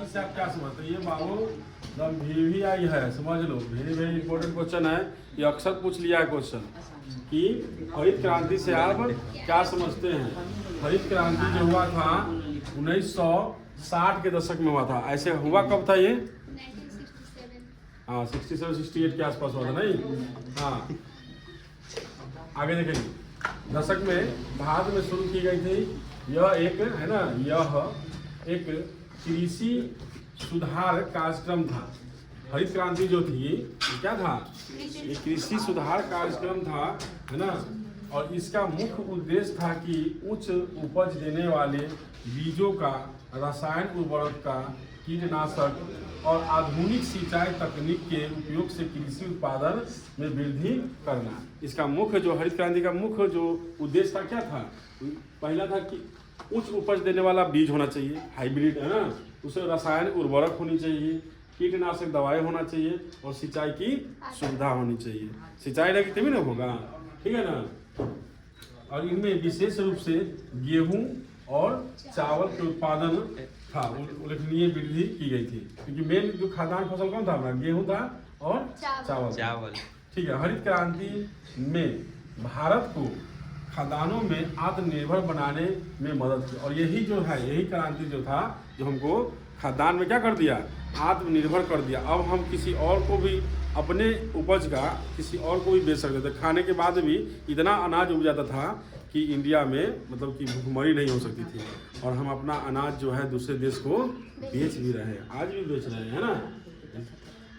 से आप क्या समझते हैं? ये बाबू एकदम VVI है, समझ लो, वेरी वेरी इंपॉर्टेंट क्वेश्चन है। ये अक्सर पूछ लिया है क्वेश्चन कि हरित क्रांति से आप क्या समझते हैं। हरित क्रांति जो हुआ था 1960 के दशक में हुआ था। ऐसे हुआ कब था ये? 1967। हाँ 67-68 के आसपास हुआ था, नहीं? हाँ आगे देखेंगे। दशक में भारत में शुरू की गई थी यह एक, है ना, यह एक कृषि सुधार कार्यक्रम था। हरित क्रांति जो थी ये क्या था? ये कृषि सुधार कार्यक्रम था, है ना। और इसका मुख्य उद्देश्य था कि उच्च उपज देने वाले बीजों का, रसायन उर्वरक का, कीटनाशक और आधुनिक सिंचाई तकनीक के उपयोग से कृषि उत्पादन में वृद्धि करना। इसका मुख्य जो हरित क्रांति का मुख्य जो उद्देश्य था क्या था? पहला था कि उच्च उपज देने वाला बीज होना चाहिए, हाइब्रिड, है ना। उसे रसायन उर्वरक होनी चाहिए, कीटनाशक दवाई होना चाहिए और सिंचाई की सुविधा होनी चाहिए। सिंचाई रहेगी तभी ना होगा, ठीक है ना। और इनमें विशेष रूप से गेहूं और चावल के उत्पादन था, उल्लेखनीय वृद्धि की गई थी। क्योंकि मेन जो खाद्यान्न फसल कौन था हमारा? गेहूं था और चावल। ठीक है। हरित क्रांति में भारत को खाद्यान्नों में आत्मनिर्भर बनाने में मदद की। और यही जो है, यही क्रांति जो था जो हमको खाद्यान्न में क्या कर दिया? आत्मनिर्भर कर दिया। अब हम किसी और को भी अपने उपज का किसी और को भी बेच सकते थे। खाने के बाद भी इतना अनाज उग जाता था कि इंडिया में मतलब कि भूखमरी नहीं हो सकती थी। और हम अपना अनाज जो है दूसरे देश को बेच भी रहे हैं, आज भी बेच रहे हैं, है ना।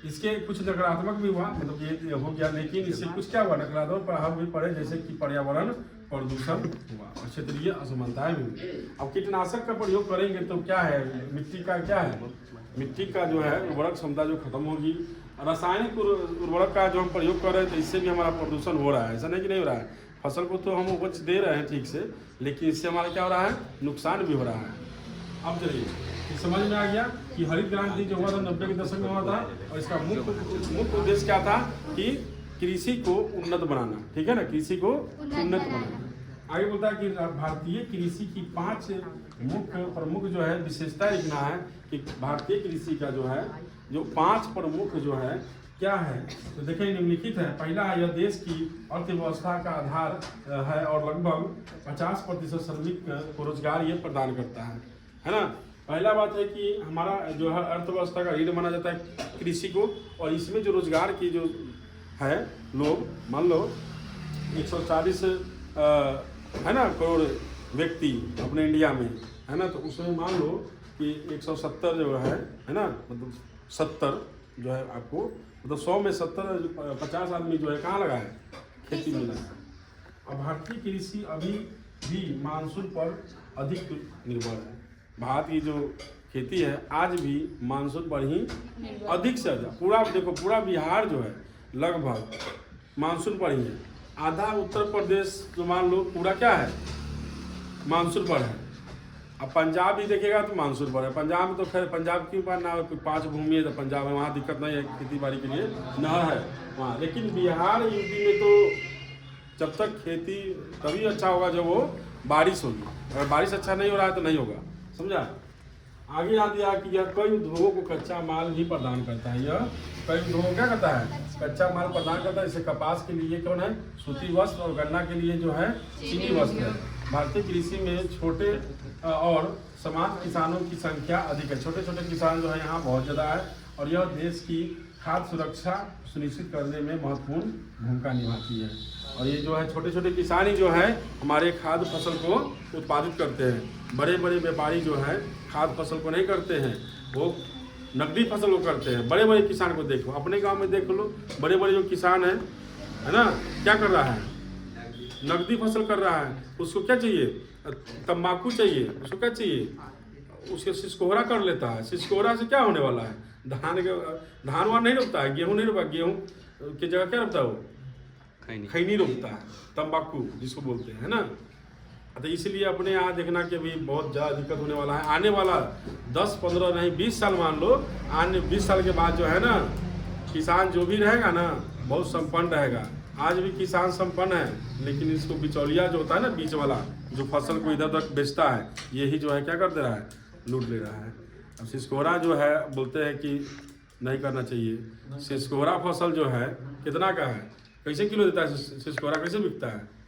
इसके कुछ नकारात्मक भी हुआ, मतलब ये हो गया, लेकिन इससे कुछ क्या हुआ? नकारात्मक प्रभाव भी पड़े, जैसे कि पर्यावरण प्रदूषण हुआ और क्षेत्रीय असमानताएं भी हुई। अब कीटनाशक का प्रयोग करेंगे तो क्या है? मिट्टी का क्या है? मिट्टी का जो है उर्वरक क्षमता जो खत्म होगी। रासायनिक उर्वरक का जो हम प्रयोग कर रहे हैं तो इससे भी हमारा प्रदूषण हो रहा है। ऐसा नहीं कि नहीं हो रहा है। फसल को तो हम उपज दे रहे हैं ठीक से, लेकिन इससे हमारा क्या हो रहा है? नुकसान भी हो रहा है। अब चलिए समझ में आ गया कि हरित क्रांति जो हुआ था 90 के दशक में हुआ था और इसका मुख्य उद्देश्य क्या था? कि कृषि को उन्नत बनाना, ठीक है ना, कृषि को उन्नत बनाना। आगे बोलता है कि भारतीय कृषि की 5 मुख्य प्रमुख जो है विशेषता लिखना है कि भारतीय कृषि का जो है जो 5 प्रमुख जो है क्या है। तो देखिए निम्नलिखित है। पहला है, यह देश की अर्थव्यवस्था का आधार है और लगभग 50% श्रमिक को रोजगार ये प्रदान करता है ना। पहला बात है कि हमारा जो है अर्थव्यवस्था का रीढ़ माना जाता है कृषि को। और इसमें जो रोजगार की जो है लोग, मान लो 140 है ना करोड़ व्यक्ति अपने इंडिया में, है ना। तो उसमें मान लो कि 170 जो है ना, मतलब 70 जो है आपको, मतलब 100 में 70 50 आदमी जो है कहाँ लगा है? खेती में लगा है। अब भारतीय कृषि अभी भी मानसून पर अधिक निर्भर है। भारत की जो खेती है आज भी मानसून पर ही अधिक से अधिक, पूरा देखो पूरा बिहार जो है लगभग मानसून पर ही है। आधा उत्तर प्रदेश जो मान लो पूरा क्या है? मानसून पर है। अब पंजाब भी देखेगा तो मानसून पर है। पंजाब में तो खैर पंजाब के पास ना 5 भूमि है तो पंजाब में वहाँ दिक्कत नहीं है, खेती बाड़ी के लिए नहर है वहाँ। लेकिन बिहार यूपी में तो जब तक खेती तभी अच्छा होगा जब वो बारिश होगी। अगर बारिश अच्छा नहीं हो रहा है तो नहीं होगा, समझा। आगे याद दिया कि यह कई उद्योगों को कच्चा माल भी प्रदान करता है। यह कई उद्योगों क्या करता है? कच्चा माल प्रदान करता है। जैसे कपास के लिए कौन है? सूती वस्त्र, और गन्ना के लिए जो है चीनी वस्त्र है। भारतीय कृषि में छोटे और समाज किसानों की संख्या अधिक है। छोटे छोटे किसान जो है यहाँ बहुत ज़्यादा है और यह देश की खाद्य सुरक्षा सुनिश्चित करने में महत्वपूर्ण भूमिका निभाती है। और ये जो है छोटे छोटे किसान ही जो है हमारे खाद्य फसल को उत्पादित करते हैं। बड़े बड़े व्यापारी जो है खाद्य फसल को नहीं करते हैं, वो नकदी फसल को करते हैं। बड़े बड़े किसान को देखो, अपने गांव में देख लो, बड़े बड़े जो किसान है ना, क्या कर रहा है? नकदी फसल कर रहा है। उसको क्या चाहिए? तंबाकू चाहिए। उसको क्या चाहिए? उसके सिसकोहरा कर लेता है। सिसकोहरा से क्या होने वाला है? धान वान नहीं रोकता है, गेहूँ नहीं रोकता, गेहूँ की जगह क्या रोकता है? वो खैनी रोकता है, तंबाकू जिसको बोलते हैं, है ना। तो इसलिए अपने यहाँ देखना कि अभी बहुत ज़्यादा दिक्कत होने वाला है। आने वाला 10-15 नहीं 20 साल मान लो, आने 20 साल के बाद जो है ना, किसान जो भी रहेगा ना बहुत संपन्न रहेगा। आज भी किसान संपन्न है, लेकिन इसको बिचौलिया जो होता है ना, बीच वाला जो फसल को इधर उधर बेचता है, यही जो है क्या कर दे रहा है? लूट ले रहा है। अब सिसकोरा जो है बोलते हैं कि नहीं करना चाहिए। सिसकोरा फसल जो है कितना का है, कैसे किलो देता है सिसकोरा, कैसे बिकता है?